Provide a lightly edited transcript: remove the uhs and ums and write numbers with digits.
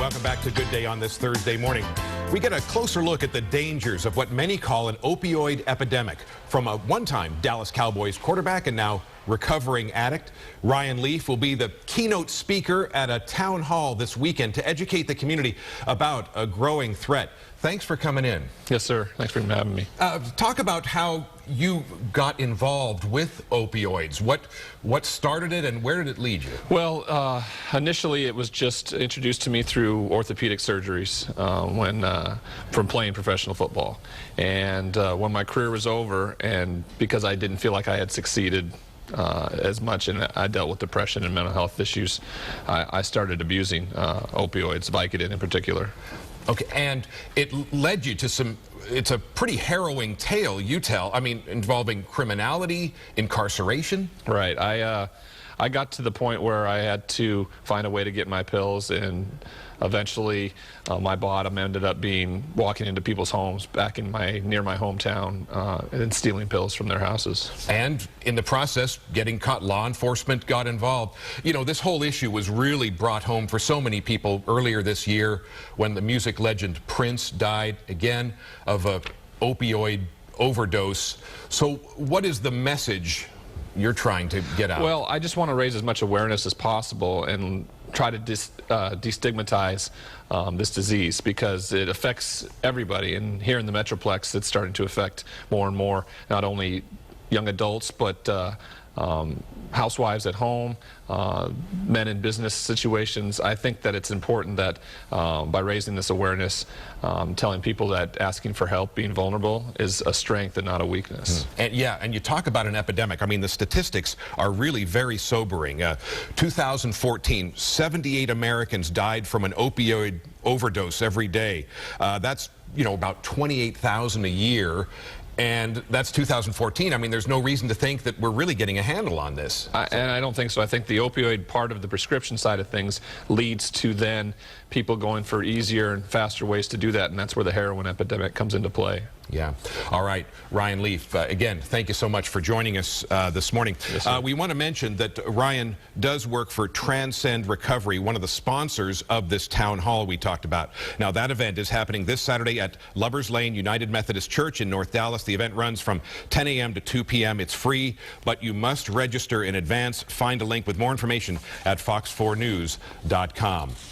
Welcome back to Good Day on this Thursday morning. We get a closer look at the dangers of what many call an opioid epidemic from a one-time Dallas Cowboys quarterback and now recovering addict. Ryan Leaf will be the keynote speaker at a town hall this weekend to educate the community about a growing threat. Thanks for coming in. Yes, sir. Thanks for having me. Talk about how you got involved with opioids. What started it and where did it lead you? Well, initially it was just introduced to me through orthopedic surgeries from playing professional football. And when my career was over, and because I didn't feel like I had succeeded as much, and I dealt with depression and mental health issues, I started abusing opioids, Vicodin in particular. Okay, and it led you to some, it's a pretty harrowing tale you tell, I mean, involving criminality, incarceration. Right. I got to the point where I had to find a way to get my pills, and eventually my bottom ended up being walking into people's homes back in near my hometown and stealing pills from their houses. And in the process, getting caught. Law enforcement got involved. You know, this whole issue was really brought home for so many people earlier this year when the music legend Prince died again of a opioid overdose. So what is the message you're trying to get out? Well, I just want to raise as much awareness as possible and try to destigmatize this disease, because it affects everybody. And here in the metroplex, it's starting to affect more and more, not only young adults, but housewives at home, men in business situations. I think that it's important that by raising this awareness, telling people that asking for help, being vulnerable, is a strength and not a weakness. And yeah, and you talk about an epidemic. I mean, the statistics are really very sobering. 2014, 78 Americans died from an opioid overdose every day. That's, you know, about 28,000 a year. And that's 2014. I mean, there's no reason to think that we're really getting a handle on this. And I don't think so. I think the opioid part of the prescription side of things leads to then people going for easier and faster ways to do that, and that's where the heroin epidemic comes into play. Yeah. All right. Ryan Leaf, again, thank you so much for joining us this morning. Yes, we want to mention that Ryan does work for Transcend Recovery, one of the sponsors of this town hall we talked about. Now, that event is happening this Saturday at Lovers Lane United Methodist Church in North Dallas. The event runs from 10 a.m. to 2 p.m. It's free, but you must register in advance. Find a link with more information at fox4news.com.